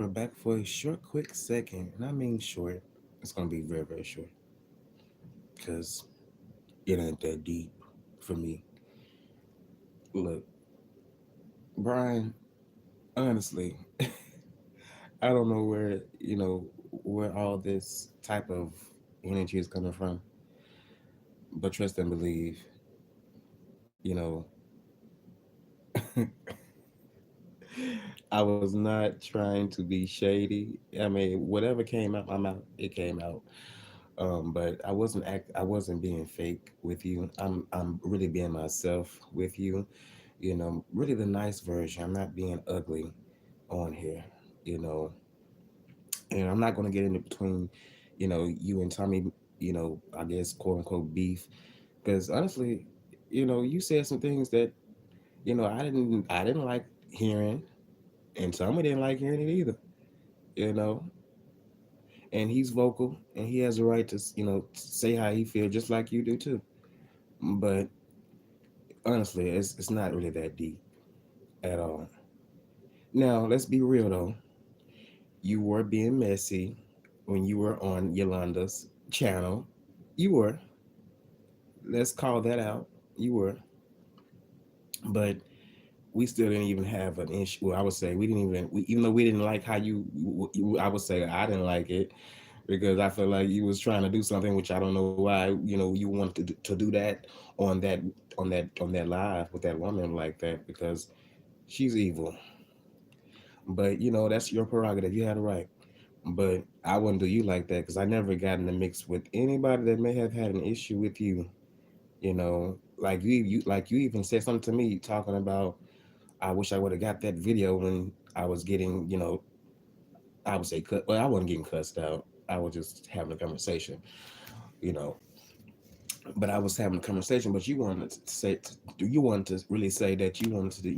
We're back for a short, quick second, and I mean short. It's gonna be very, very short because it ain't that deep for me. Look, Brian. Honestly, I don't know where all this type of energy is coming from, but trust and believe. You know, I was not trying to be shady. I mean, whatever came out my mouth, it came out. But I wasn't being fake with you. I'm really being myself with you. Really the nice version. I'm not being ugly on here. You know, and I'm not going to get into between, you and Tommy. I guess quote unquote beef, because honestly, you said some things that I didn't like hearing, and Tommy didn't like hearing it either. You know, and he's vocal, and he has a right to say how he feels, just like you do too. But honestly, it's not really that deep at all. Now, let's be real though. You were being messy when you were on Yolanda's channel. You were. Let's call that out. You were. But we still didn't even have an issue. Well, I would say we didn't even though we didn't like how I would say I didn't like it because I feel like you was trying to do something which I don't know why you wanted to do that on that on that live with that woman like that because she's evil. But that's your prerogative. You had a right. But I wouldn't do you like that because I never got in the mix with anybody that may have had an issue with you. Like you even said something to me talking about. I wish I would have got that video when I was getting, I would say cut. Well, I wasn't getting cussed out. I was just having a conversation, you know. But I was having a conversation. But you wanted to say, you wanted to really say that you wanted to,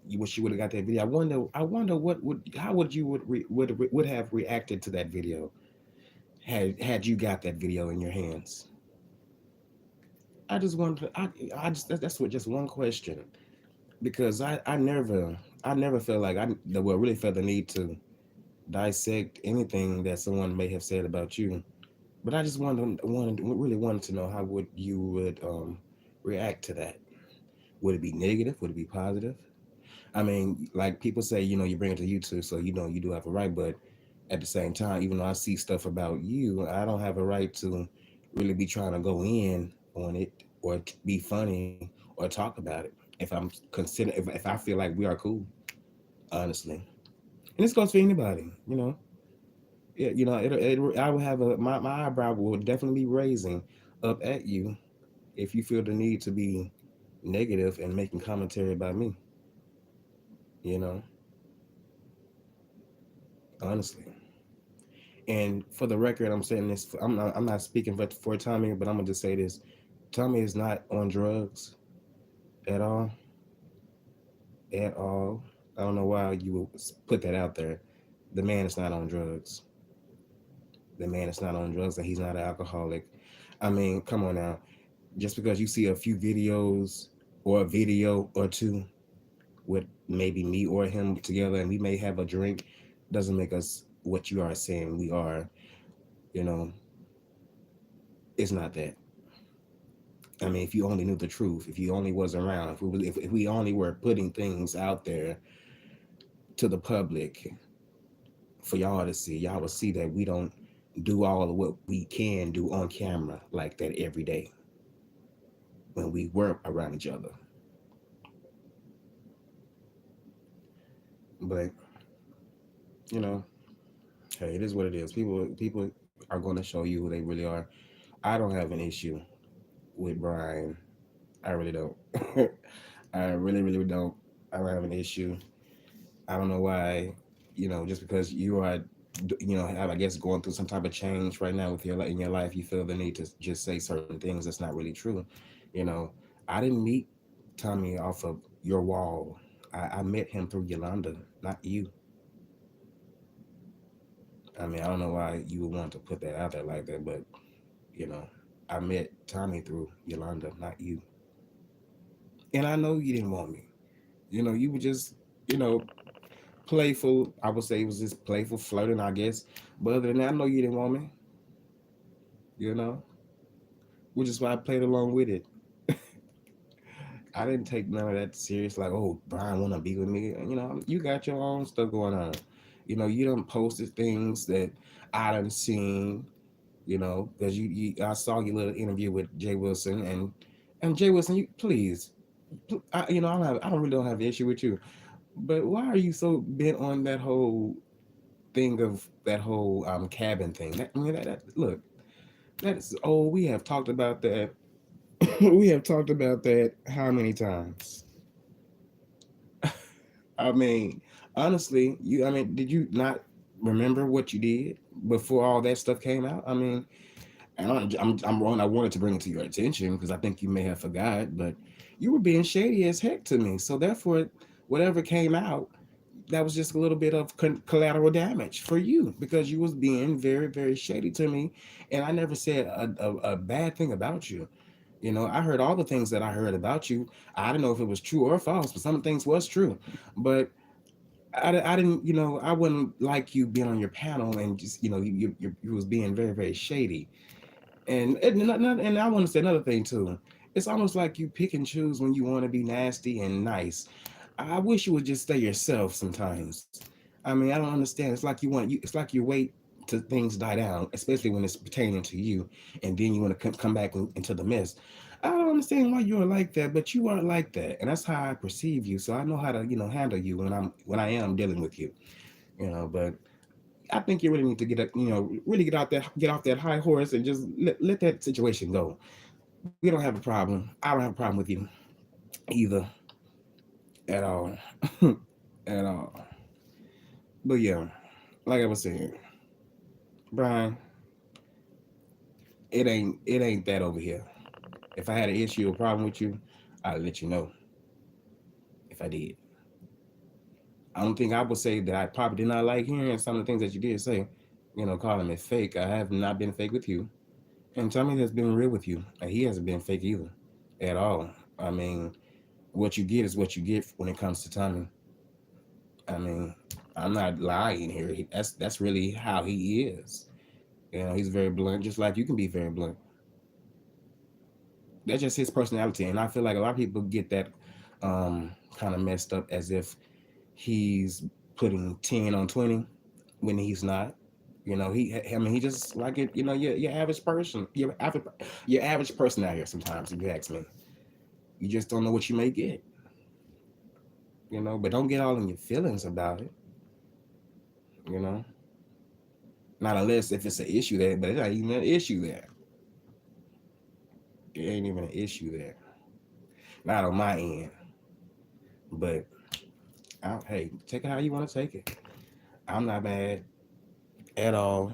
you wish you would have got that video. I wonder how would you would have reacted to that video had you got that video in your hands. I just wanted to, I just that's what just one question because I never felt like really felt the need to dissect anything that someone may have said about you. But I just really wanted to know how would you would react to that. Would it be negative? Would it be positive? I mean, like people say, you bring it to YouTube, so you do have a right. But at the same time, even though I see stuff about you, I don't have a right to really be trying to go in on it or be funny or talk about it. If I feel like we are cool, honestly, and this goes for anybody, yeah, I would have my eyebrow will definitely be raising up at you if you feel the need to be negative and making commentary about me. You know, honestly. And for the record, I'm saying this. I'm not speaking for Tommy, but I'm gonna just say this: Tommy is not on drugs at all, at all. I don't know why you would put that out there. The man is not on drugs. The man is not on drugs, and he's not an alcoholic. I mean, come on now. Just because you see a few videos or a video or two with maybe me or him together and we may have a drink doesn't make us what you are saying we are. You know, it's not that. I mean, if you only knew the truth, if you only was around, if we only were putting things out there to the public for y'all to see, y'all would see that we don't do all of what we can do on camera like that every day when we were around each other. But you know, hey, it is what it is. People are going to show you who they really are. I don't have an issue with Brian. I really don't. I really, really don't. I don't have an issue. I don't know why. Just because you are, I guess going through some type of change right now with in your life, you feel the need to just say certain things that's not really true. You know, I didn't meet Tommy off of your wall. I met him through Yolanda, not you. I mean, I don't know why you would want to put that out there like that, but you know, I met Tommy through Yolanda, not you. And I know you didn't want me. You were just, you know, playful. I would say it was just playful flirting, I guess. But other than that, I know you didn't want me, you know, which is why I played along with it. I didn't take none of that serious, like, oh, Brian wanna be with me. You know, you got your own stuff going on. You know, you done posted things that I done seen. You know, because I saw your little interview with Jay Wilson, and Jay Wilson, you please, you know, I don't really don't have an issue with you, but why are you so bent on that whole thing of that whole cabin thing? That, I mean, look, that's old. We have talked about that. We have talked about that how many times? I mean, honestly, I mean, did you not remember what you did before all that stuff came out? I mean, and I'm wrong. I wanted to bring it to your attention because I think you may have forgot, but you were being shady as heck to me. So therefore, whatever came out, that was just a little bit of collateral damage for you because you was being very, very shady to me, and I never said a bad thing about you. You know, I heard all the things that I heard about you. I don't know if it was true or false, but some things was true. But I didn't, you know, I wouldn't like you being on your panel and just, you know, you was being very, very shady. And I want to say another thing too. It's almost like you pick and choose when you want to be nasty and nice. I wish you would just stay yourself sometimes. I mean, I don't understand. It's like you want you. It's like you wait to things die down, especially when it's pertaining to you, and then you want to come back into the mess. I don't understand why you're like that, but you aren't like that, and that's how I perceive you. So I know how to, you know, handle you when I am dealing with you. You know, but I think you really need to really get off that high horse and just let that situation go. We don't have a problem. I don't have a problem with you either at all, at all. But yeah, like I was saying, Brian, it ain't that over here. If I had an issue or problem with you, I'd let you know if I did. I don't think I would say that I probably did not like hearing some of the things that you did say. You know, calling me fake. I have not been fake with you. And Tommy has been real with you. And he hasn't been fake either. At all. I mean, what you get is what you get when it comes to Tommy. I mean, I'm not lying here. That's really how he is. You know, he's very blunt, just like you can be very blunt. That's just his personality. And I feel like a lot of people get that kind of messed up as if he's putting 10 on 20 when he's not. You know, I mean, he just like it. You know, your average person, your average person out here. Sometimes, if you ask me, you just don't know what you may get. You know, but don't get all in your feelings about it. You know, not unless if it's an issue there, but it's not even an issue there. It ain't even an issue there. Not on my end. But hey, take it how you want to take it. I'm not mad at all.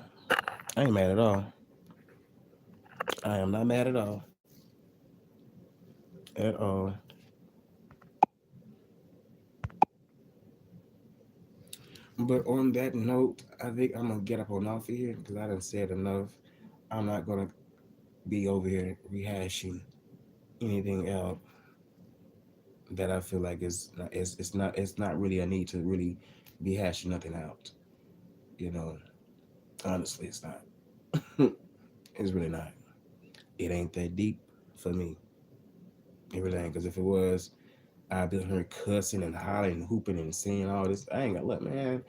I ain't mad at all. I am not mad at all. At all. But on that note, I think I'm gonna get up on off of here because I done said enough. I'm not gonna be over here rehashing anything else that I feel like it's not really a need to really be hashing nothing out. You know, honestly, it's not. It's really not. It ain't that deep for me. It really ain't. Because if it was, I'd be here cussing and hollering and hooping and saying all this. I ain't gonna look, man.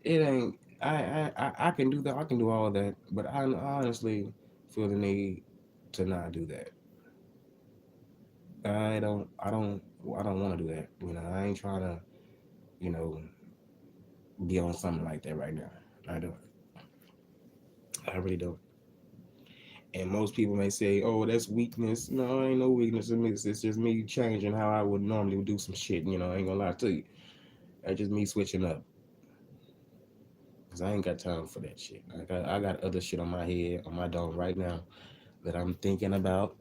It ain't. I can do that. I can do all that. But I honestly feel the need to not do that. I don't. I don't. I don't want to do that. You know, I ain't trying to. You know, be on something like that right now. I don't. I really don't. And most people may say, "Oh, that's weakness." No, ain't no weakness in me. It's just me changing how I would normally do some shit. You know, I ain't gonna lie to you. That's just me switching up. Cause I ain't got time for that shit. I got other shit on my head, on my dome right now that I'm thinking about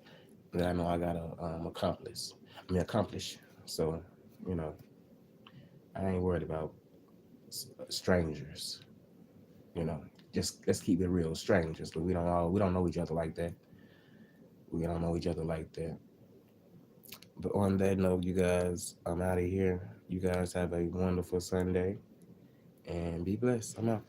that I know I gotta accomplish. Accomplish. So, you know, I ain't worried about strangers. You know, just let's keep it real, strangers. But we don't know each other like that. We don't know each other like that. But on that note, you guys, I'm out of here. You guys have a wonderful Sunday and be blessed. I'm out.